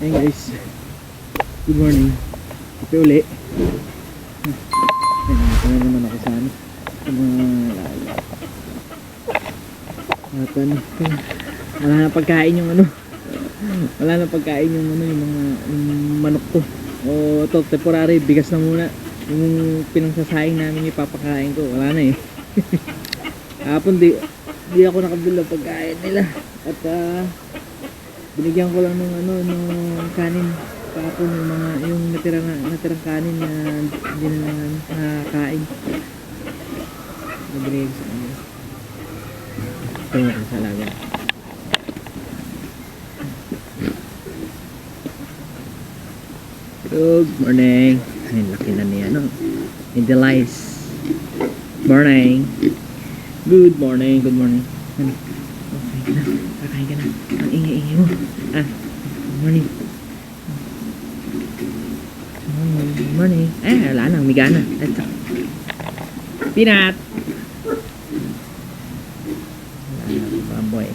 Hey guys, good morning. Kape uli. Ito na naman ako sa ano, sa mga alaga. At ano, wala na pagkain yung ano. Wala na pagkain yung ano, yung mga yung manok ko. O ito, temporary, bigas na muna. Yung pinangsasayang namin ipapakain ko, wala na eh. Hapon di ako nakabili ng pagkain nila. At binigyan ko lang ng ano, ng kanin kahapon, yung mga yung natirang kanin na hindi na nakakain. Nabigay ko sa kanila. Ito yung sa alaga. Good morning. Ay, laki na niya, no? Indelice. Morning. Good morning. Good morning. Ano? Okay na. Kakain ka na. Ang ingay-ingay mo. Good morning. Good morning. Wala na. Umiga na. Ito. Peanut. Wala na. Baboy.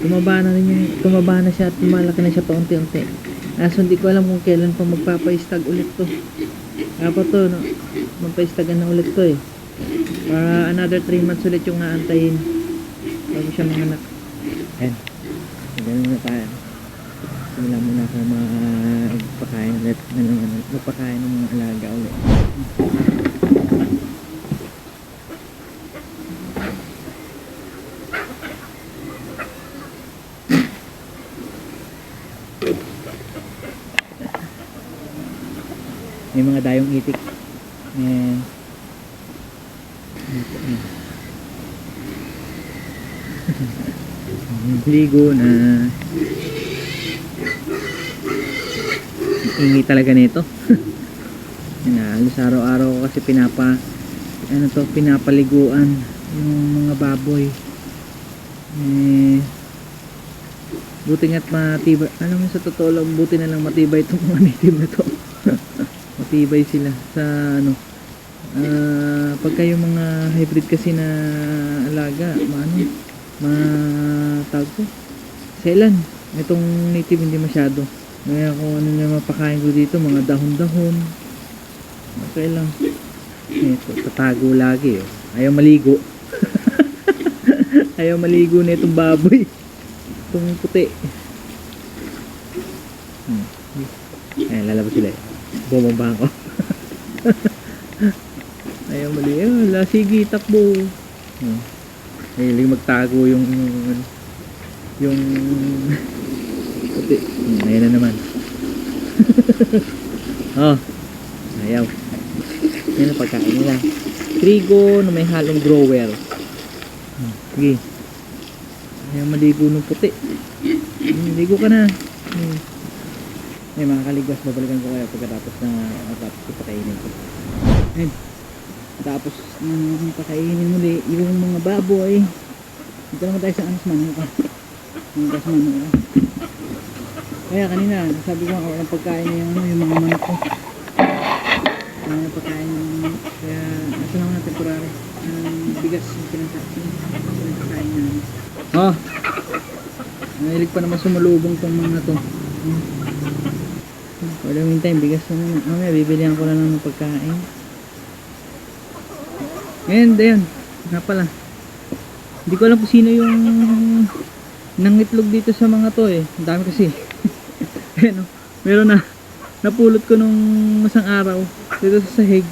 Tumaba na siya at malaki na siya paunti-unti. Kaso hindi ko alam kung kailan pa magpapaistag ulit to. Dapat to, no? Magpaistagan na ulit to eh. Para another 3 months ulit yung naantayin bago siya manganak. Ayan. Ganun muna tayo. Simula muna ako magpakain ulit. Magpakain ng mga alaga ulit. May mga dayong itik. Ayan. Ligo na. Ingi talaga nito. Halos araw-araw ko kasi pinapaliguan yung mga baboy. Buti nga't matibay. Ano mo, sa totoo lang, buti na lang matibay itong mga native na to. Matibay sila sa ano. Pagka yung mga hybrid kasi na alaga, matawag ko, selan. Itong native hindi masyado. Kaya kung ano na mapakain ko dito, mga dahon-dahon, okay lang. Ito, tatago lagi. Ayaw maligo. Ayaw maligo na itong baboy. Itong puti. Ayan, lalabas sila. Bumabang ko. Ayaw maligo. Wala, sige, takbo. Mahilig magtago yung puti. Ayan na naman. Ayaw. Yan ang pagkain nila. Trigo na may halong grower. Sige. Ayaw maligo ng puti. Ligo ka na. May mga kaligwas, babalikan ko kaya pagkatapos na ipakainin ko. Ayan. Tapos pakainin muli yung mga baboy. Dito naman tayo sa manok. Kaya kanina sabi ko walang pagkain na yung mga manok ko. Pagkain kaya ito naman na temporary. Bigas yung pinagkain namin. Nahilig pa naman sumalubong tong mga to. Wala meantime, bigas na naman. Mamaya bibilihan ko na lang ng pagkain. Ngayon, ayun. Nga pala. Hindi ko alam kung sino yung nangitlog dito sa mga to eh. Ang dami kasi. Ayan o. Meron na. Napulot ko nung isang araw. Dito sa sahig.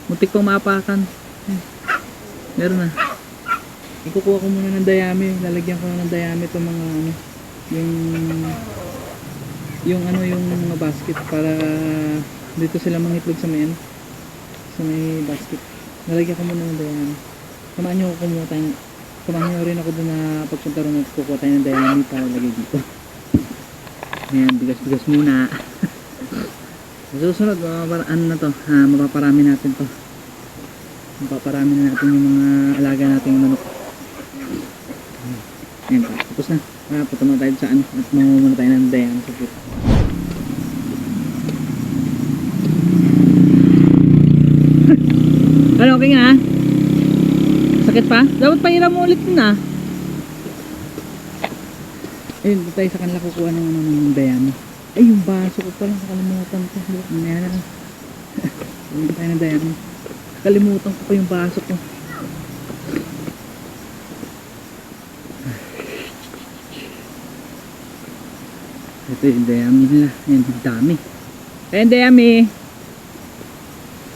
Muntik pang maapakan. Meron na. Ikukuha ko muna ng dayami. Lalagyan ko na ng dayami itong mga ano. Yung mga basket para dito sila mangitlog sa may basket. Nalagyan ko muna ng dayami. Samahan nyo rin ako doon na pagpunta rin at kukuha tayo ng dayami para lagay dito. Ayan, bigas muna. Susunod, mapaparami natin to. Mapaparami na natin yung mga alaga nating manok. Ayan, tapos na. Punta muna tayo sa at mamumuna tayo ng dayami sa puto. Ano, okay nga? Masakit pa? Dapat pahiram mo ulit na. Ayun, doon tayo sa kanila kukuha ng ano ng dayami. Ay, yung baso ko pala, nakalimutan ko. Mamaya na lang. Kunin tayo ng dayami. Kalimutan ko pa yung baso ko. Ito yung dayami nila. Ayan, ang dami. Ayan, dayami.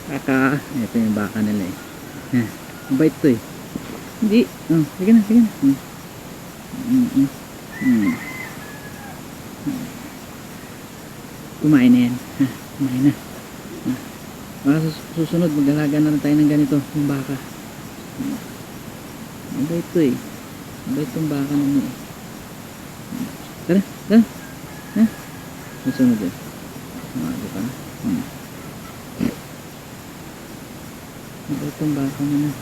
Kaka. Ito yung baka nila eh. Yan. Mabait to eh. Hindi. Oh, sige na, sige na. Kumain na yan. Kumain na. Baka susunod, mag-alaga na rin tayo ng ganito. Yung baka. Mabait to eh. Mabait tong baka naman eh. Tara, tara. Ha? Susunod eh. Diba? Mabait tong baka naman.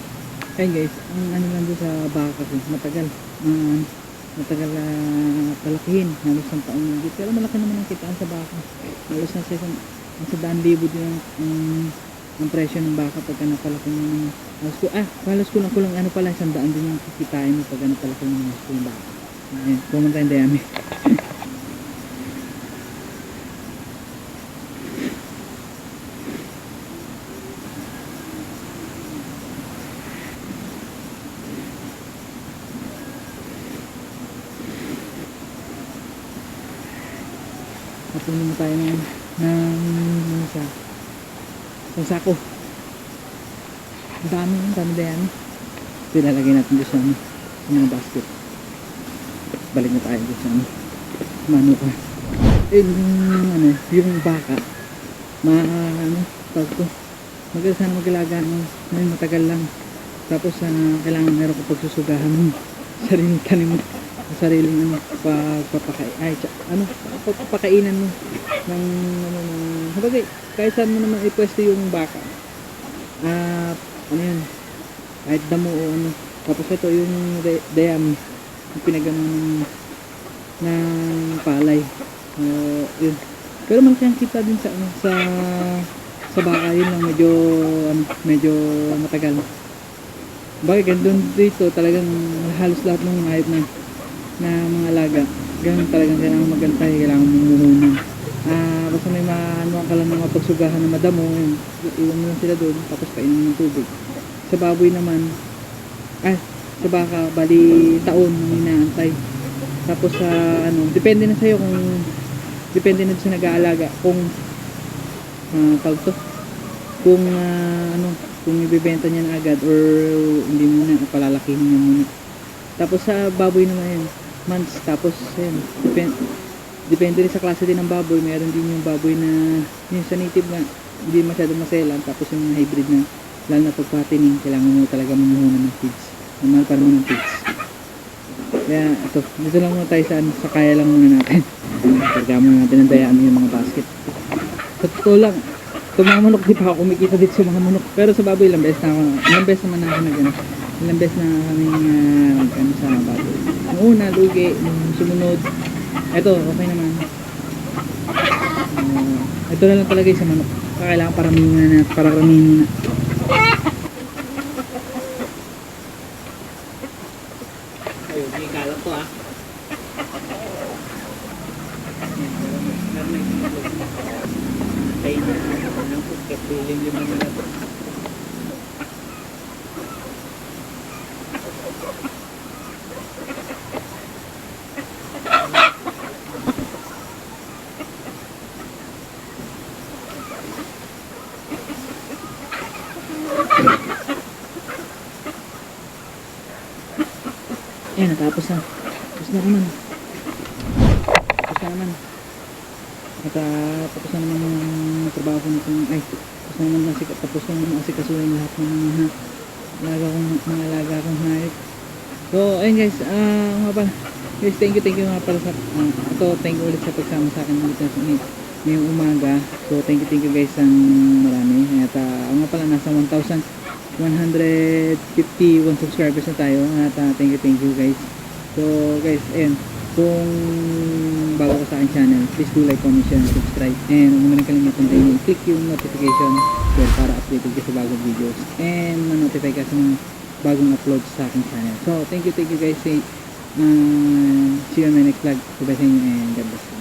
Ayun guys, ang ano lang doon sa baka ko, matagal. Matagal palakihin. Halos ng taon na dito. Pero malaki naman ang kitaan sa baka. Halos na sa isang 100,000 din ang presyo ng baka pagka napalaki mo ng halos kulang ano pala 100 din yung kikitain mo pagka napalaki mo ng baka. Ayun, pumunta yung dayami. Napunin mo tayo ng sako. Ang dami dayami. Ito ilalagay natin doon sa mga basket. Balik na tayo doon sa manuka. Yung baka magaling sana mag-alaga ng matagal lang. Tapos kailangan meron ko pagsusugahan ng sariling tanim mo, sariling pagpapakainan mo ng sabagay, kahit saan mo naman ipwesto yung baka. Kahit damo o ano. Tapos ito yung dayam, yung pinagano ng palay. Yun. Pero malaki ang kita din sa baka. Yun lang medyo matagal. Bagay ganun dito talagang halos lahat ng hayop na mga alaga. Ganun talagang kailangan magantay, kailangan mumuhunan. Basta may manuan ka lang ng mapagsugahan na madamo, yun, iwan mo lang sila doon, tapos kainin ng tubig. Sa baboy naman, sa baka, bali taon nung inaantay. Tapos depende na sa'yo depende na sa nag-aalaga kung kung ibibenta niya na agad or hindi muna, palalakihin niya muna. Tapos sa baboy naman yan, months, tapos yan, depende rin sa klase din ng baboy. Meron din yung baboy na yung sa native nga hindi masyadong maselan, tapos yung hybrid na lalo na pagpatining, kailangan mo talaga mumuhunan ng feeds, mahal pa naman ng feeds. Kaya ito, dito lang muna tayo sa kaya lang muna natin. Karga muna natin ang dayaan yung mga basket. Sa totoo lang, itong mga manok, di pa ako kumikita dito sa mga manok, pero sa baboy ilang beses naman ako ilang beses na kami sa baboy. Yung una, lugi, yung sumunod, ito, okay naman. Ito na lang talaga sa manok. Kailangan paramihin muna. Ayun, may kalat to Kaya ng pagkat, lilim naman na ito. Ayan, natapos na. Tapos na naman. At tapos na naman yung trabaho ko nitong, tapos na naman asikasuhin lahat ng mga alaga kong hayop. So, ayun guys, guys, thank you nga pala thank you ulit sa pagsama sa akin dito ngayong umaga. So, thank you guys ang marami. At nga pala, nasa 1,151 subscribers na tayo. At thank you guys. So guys, ayun, kung bago ka sa aking channel, please do like, comment, share, and subscribe. And huwag mo na kalimutan din i-click yung notification bell para updated ka sa bagong videos. And ma-notify ka sa mga bagong upload sa aking channel. So thank you guys. See you on my next vlog. Bye sa inyo and God bless.